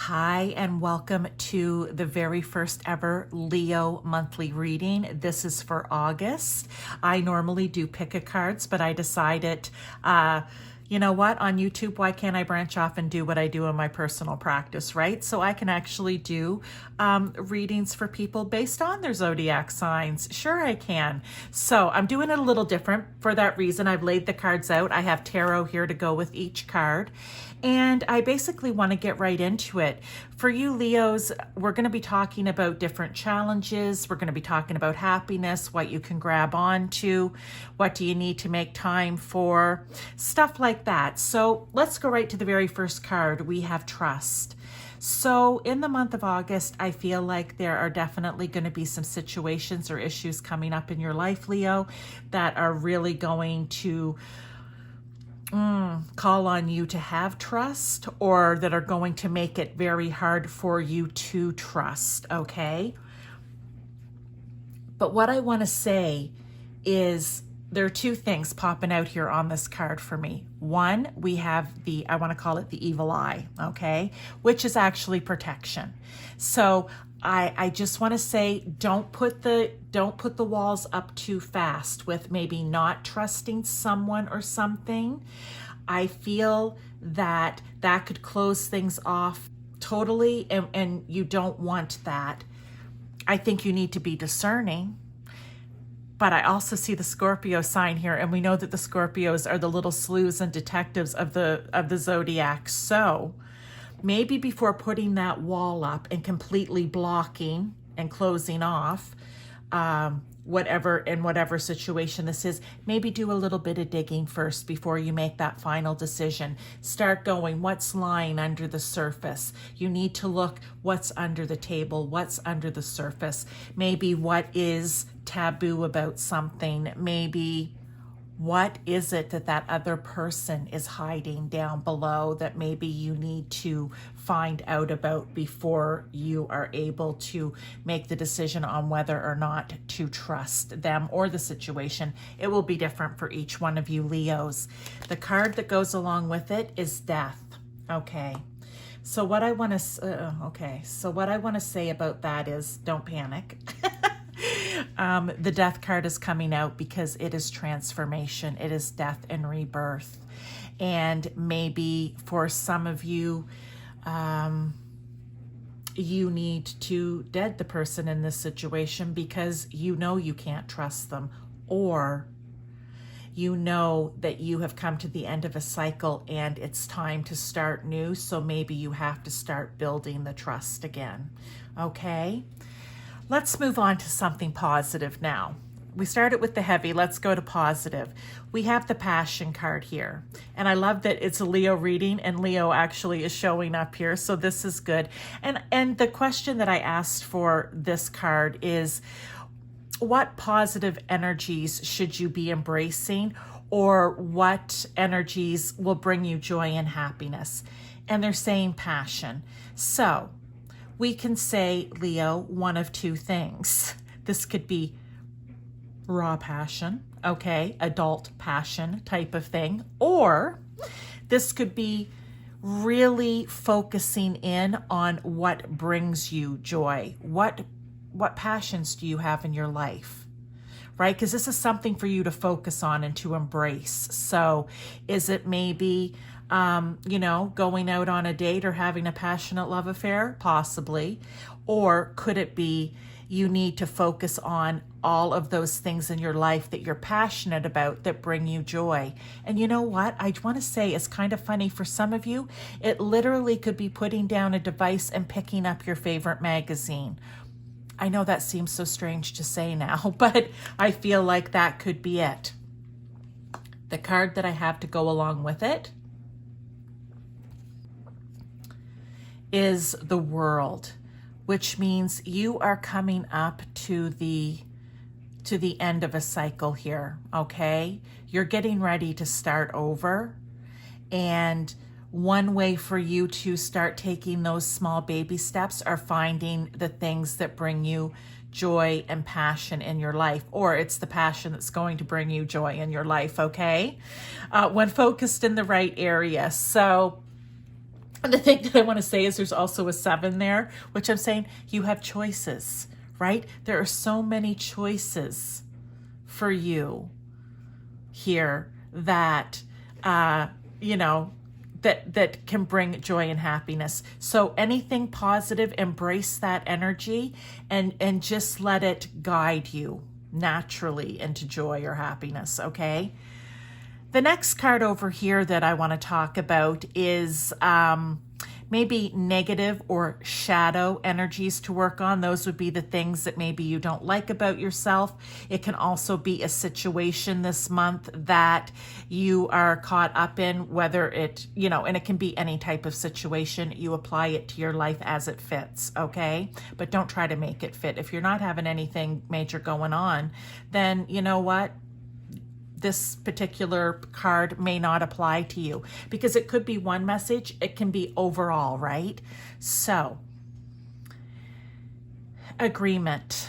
Hi, and welcome to the very first ever Leo monthly reading. This is for August. I normally do pick a cards, but I decided, you know what, on YouTube, why can't I branch off and do what I do in my personal practice, right? So I can actually do readings for people based on their zodiac signs. Sure, I can. So I'm doing it a little different. For that reason, I've laid the cards out. I have tarot here to go with each card. And I basically want to get right into it. For you Leos, we're going to be talking about different challenges. We're going to be talking about happiness, what you can grab onto, what do you need to make time for, stuff like that. So let's go right to the very first card. We have trust. So in the month of August, I feel like there are definitely going to be some situations or issues coming up in your life, Leo, that are really going to call on you to have trust, or that are going to make it very hard for you to trust, okay? But what I want to say is there are two things popping out here on this card for me. One, we have I want to call it the evil eye, okay? Which is actually protection. So I just want to say, don't put the walls up too fast with maybe not trusting someone or something. I feel that could close things off totally, and you don't want that. I think you need to be discerning. But I also see the Scorpio sign here, and we know that the Scorpios are the little sleuths and detectives of the zodiac. So maybe before putting that wall up and completely blocking and closing off whatever situation this is, maybe do a little bit of digging first before you make that final decision. Start going, what's lying under the surface? You need to look what's under the table, what's under the surface. Maybe what is taboo about something. Maybe what is it that other person is hiding down below that maybe you need to find out about before you are able to make the decision on whether or not to trust them or the situation. It will be different for each one of you Leos. The card that goes along with it is death. Okay. So what I want to say about that is don't panic. The death card is coming out because it is transformation. It is death and rebirth. And maybe for some of you, you need to dead the person in this situation because you know you can't trust them, or you know that you have come to the end of a cycle and it's time to start new. So maybe you have to start building the trust again. Okay? Let's move on to something positive now. We started with the heavy. Let's go to positive. We have the passion card here. And I love that it's a Leo reading and Leo actually is showing up here. So this is good. And the question that I asked for this card is, what positive energies should you be embracing, or what energies will bring you joy and happiness? And they're saying passion. So we can say, Leo, one of two things. This could be raw passion, okay, adult passion type of thing, or this could be really focusing in on what brings you joy. What passions do you have in your life, right? Because this is something for you to focus on and to embrace. So is it maybe going out on a date or having a passionate love affair? Possibly. Or could it be you need to focus on all of those things in your life that you're passionate about that bring you joy? And you know what? I want to say it's kind of funny for some of you. It literally could be putting down a device and picking up your favorite magazine. I know that seems so strange to say now, but I feel like that could be it. The card that I have to go along with it is the World, which means you are coming up to the end of a cycle here, okay? You're getting ready to start over, and one way for you to start taking those small baby steps are finding the things that bring you joy and passion in your life, or it's the passion that's going to bring you joy in your life, okay? When focused in the right area. So And the thing that I want to say is there's also a 7 there, which I'm saying you have choices, right? There are so many choices for you here that, you know, that can bring joy and happiness. So anything positive, embrace that energy and just let it guide you naturally into joy or happiness, okay? The next card over here that I want to talk about is maybe negative or shadow energies to work on. Those would be the things that maybe you don't like about yourself. It can also be a situation this month that you are caught up in, whether it, you know, and it can be any type of situation. You apply it to your life as it fits, okay? But don't try to make it fit. If you're not having anything major going on, then you know what? This particular card may not apply to you because it could be one message, it can be overall, right? So, agreement,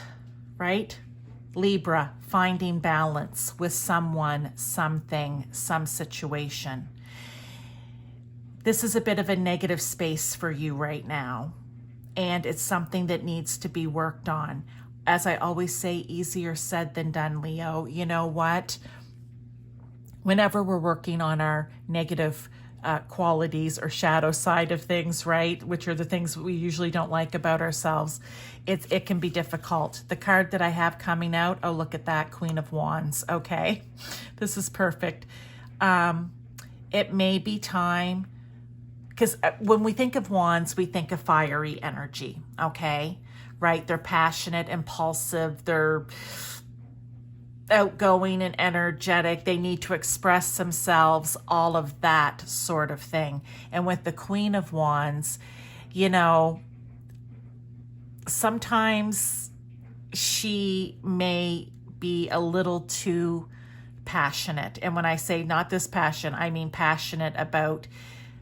right? Libra, finding balance with someone, something, some situation. This is a bit of a negative space for you right now, and it's something that needs to be worked on. As I always say, easier said than done, Leo. You know what? Whenever we're working on our negative qualities or shadow side of things, right, which are the things we usually don't like about ourselves, it can be difficult. The card that I have coming out, oh, look at that, Queen of Wands. Okay, this is perfect. It may be time, because when we think of wands, we think of fiery energy, okay, right? They're passionate, impulsive, they're outgoing and energetic. They need to express themselves, all of that sort of thing. And with the Queen of Wands, you know, sometimes she may be a little too passionate. And when I say not this passion, I mean passionate about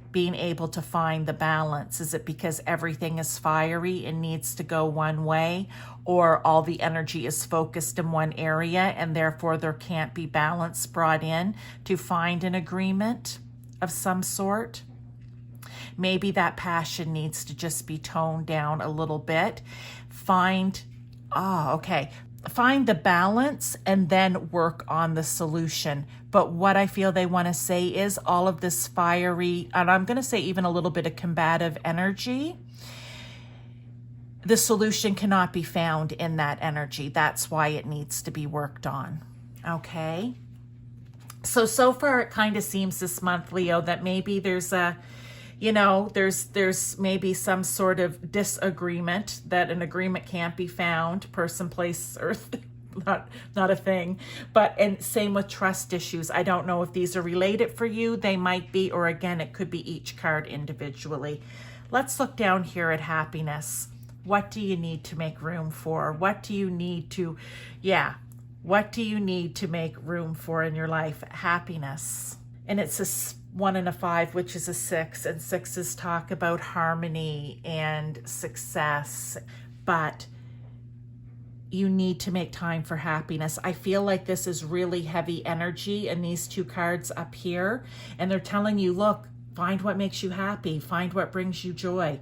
being able to find the balance. Is it because everything is fiery and needs to go one way, or all the energy is focused in one area and therefore there can't be balance brought in to find an agreement of some sort? Maybe that passion needs to just be toned down a little bit. Find the balance and then work on the solution. But what I feel they want to say is all of this fiery, and I'm going to say even a little bit of combative energy, the solution cannot be found in that energy. That's why it needs to be worked on. Okay? So far it kind of seems this month, Leo, that maybe there's a, you know, there's maybe some sort of disagreement, that an agreement can't be found, person, place, earth, not a thing. And same with trust issues. I don't know if these are related for you. They might be, or again, it could be each card individually. Let's look down here at happiness. What do you need to make room for? What do you need to make room for in your life? Happiness. And it's a 1 and a 5, which is a 6, and 6s talk about harmony and success, but you need to make time for happiness. I feel like this is really heavy energy in these two cards up here, and they're telling you, look, find what makes you happy, find what brings you joy,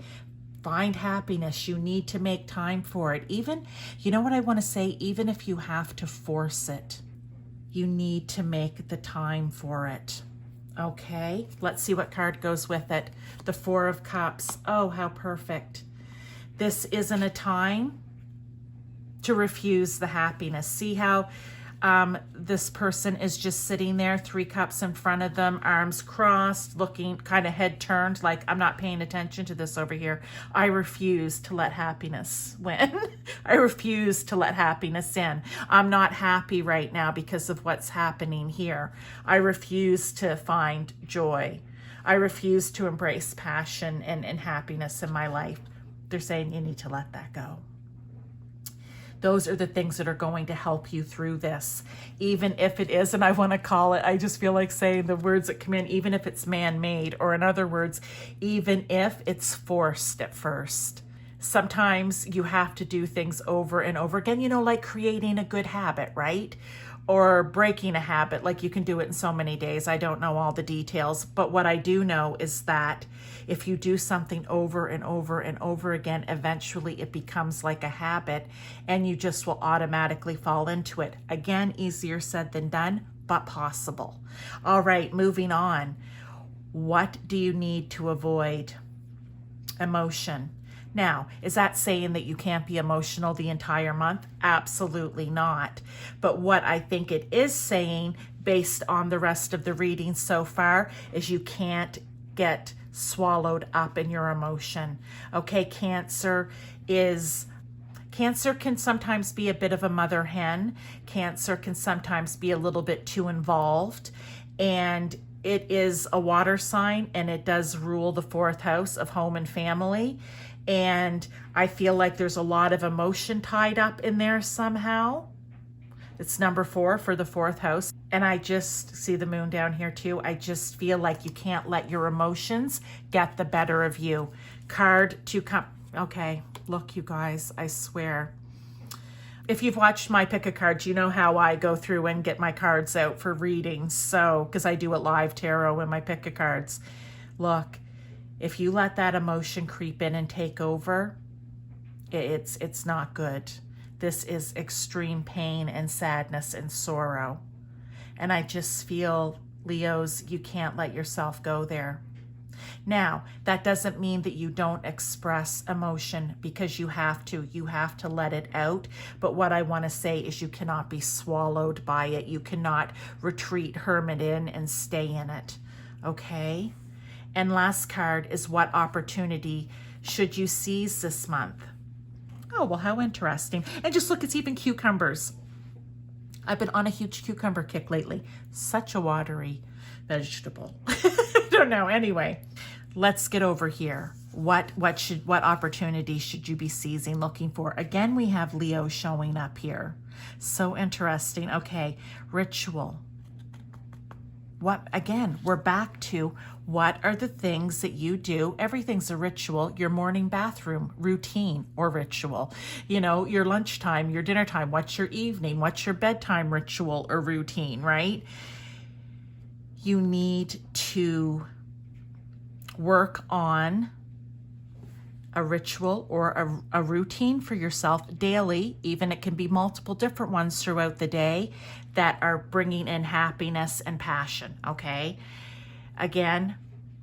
find happiness. You need to make time for it. Even, you know what I want to say, even if you have to force it, you need to make the time for it. Okay, let's see what card goes with it. The 4 of Cups. Oh, how perfect. This isn't a time to refuse the happiness. See how this person is just sitting there, 3 cups in front of them, arms crossed, looking kind of head turned, like, I'm not paying attention to this over here. I refuse to let happiness win. I refuse to let happiness in. I'm not happy right now because of what's happening here. I refuse to find joy. I refuse to embrace passion and happiness in my life. They're saying you need to let that go. Those are the things that are going to help you through this. Even if it is, and I want to call it, I just feel like saying the words that come in, even if it's man-made, or in other words, even if it's forced at first. Sometimes you have to do things over and over again, you know, like creating a good habit, right? or breaking a habit. Like you can do it in so many days. I don't know all the details, but what I do know is that if you do something over and over and over again, eventually it becomes like a habit and you just will automatically fall into it. Again, easier said than done, but possible. All right, moving on. What do you need to avoid? Emotion. Now, is that saying that you can't be emotional the entire month? Absolutely not. But what I think it is saying, based on the rest of the reading so far, is you can't get swallowed up in your emotion. Okay, Cancer can sometimes be a bit of a mother hen. Cancer can sometimes be a little bit too involved. And it is a water sign, and it does rule the 4th house of home and family. And I feel like there's a lot of emotion tied up in there somehow. It's number 4 for the 4th house. And I just see the moon down here too. I just feel like you can't let your emotions get the better of you. Card to come. Okay, look, you guys, I swear. If you've watched my pick a card, you know how I go through and get my cards out for readings. So, because I do it live tarot in my pick a cards. Look, if you let that emotion creep in and take over, it's not good. This is extreme pain and sadness and sorrow. And I just feel, Leos, you can't let yourself go there. Now, that doesn't mean that you don't express emotion, because you have to. You have to let it out. But what I want to say is you cannot be swallowed by it. You cannot retreat, hermit in, and stay in it. Okay? And last card is, what opportunity should you seize this month? Oh, well, how interesting. And just look, it's even cucumbers. I've been on a huge cucumber kick lately. Such a watery vegetable. I don't know. Anyway, let's get over here. What opportunity should you be seizing, looking for? Again, we have Leo showing up here. So interesting. Okay, ritual. Again, we're back to what are the things that you do? Everything's a ritual. Your morning bathroom routine or ritual. You know, your lunchtime, your dinner time. What's your evening? What's your bedtime ritual or routine, right? You need to work on a ritual or a routine for yourself daily. Even it can be multiple different ones throughout the day that are bringing in happiness and passion, okay? Again,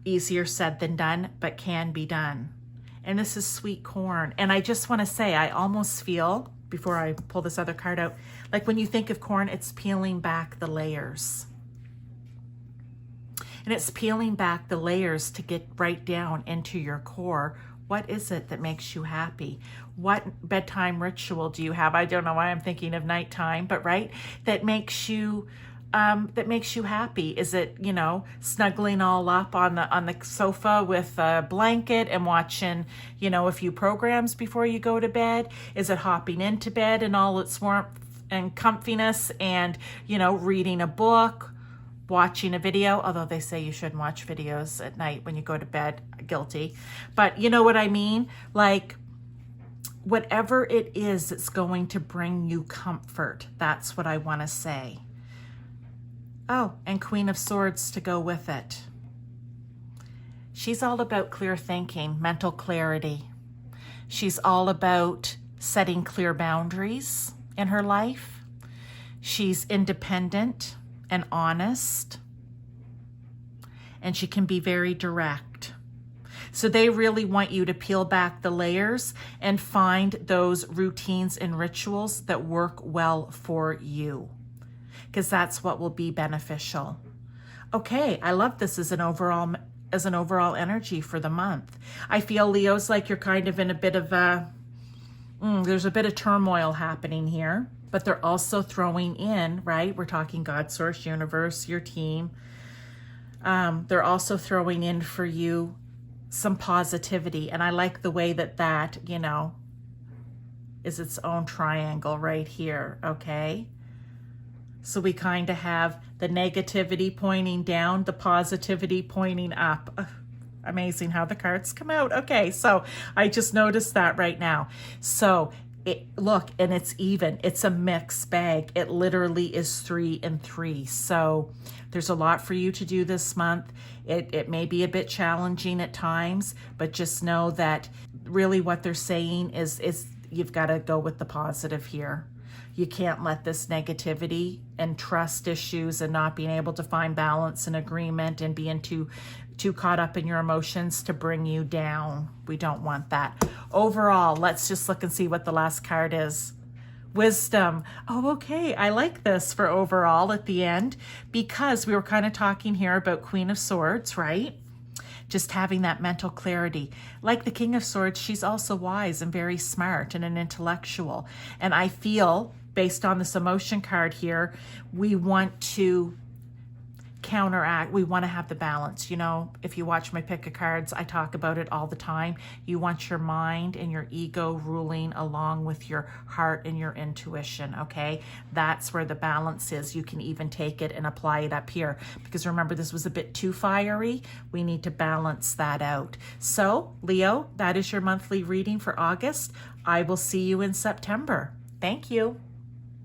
easier said than done, but can be done. And this is sweet corn. And I just want to say, I almost feel, before I pull this other card out, like when you think of corn, it's peeling back the layers. And it's peeling back the layers to get right down into your core. What is it that makes you happy? What bedtime ritual do you have? I don't know why I'm thinking of nighttime, but right, that makes you happy. Is it, you know, snuggling all up on the sofa with a blanket and watching, you know, a few programs before you go to bed? Is it hopping into bed in all its warmth and comfiness and, you know, reading a book? Watching a video, although they say you shouldn't watch videos at night when you go to bed. Guilty. But you know what I mean? Like, whatever it is that's going to bring you comfort, that's what I want to say. Oh, and Queen of Swords to go with it. She's all about clear thinking, mental clarity. She's all about setting clear boundaries in her life. She's independent and honest, and she can be very direct. So they really want you to peel back the layers and find those routines and rituals that work well for you, because that's what will be beneficial. Okay, I love this as an overall energy for the month. I feel, Leo's, like you're kind of in a bit of there's a bit of turmoil happening here. But they're also throwing in, right? We're talking God, source, universe, your team. They're also throwing in for you some positivity. And I like the way that, you know, is its own triangle right here, okay? So we kind of have the negativity pointing down, the positivity pointing up. Ugh, amazing how the cards come out. Okay, so I just noticed that right now. So Look, and it's even. It's a mixed bag. It literally is 3 and 3. So there's a lot for you to do this month. It may be a bit challenging at times, but just know that really what they're saying is you've got to go with the positive here. You can't let this negativity and trust issues and not being able to find balance and agreement and being too caught up in your emotions to bring you down. We don't want that. Overall, let's just look and see what the last card is. Wisdom. Oh, okay. I like this for overall at the end, because we were kind of talking here about Queen of Swords, right? Just having that mental clarity. Like the King of Swords, she's also wise and very smart and an intellectual. And I feel, based on this emotion card here, we want to counteract. We want to have the balance. You know, if you watch my pick of cards, I talk about it all the time. You want your mind and your ego ruling along with your heart and your intuition, okay? That's where the balance is. You can even take it and apply it up here, because remember, this was a bit too fiery. We need to balance that out. So, Leo, that is your monthly reading for August. I will see you in September. Thank you.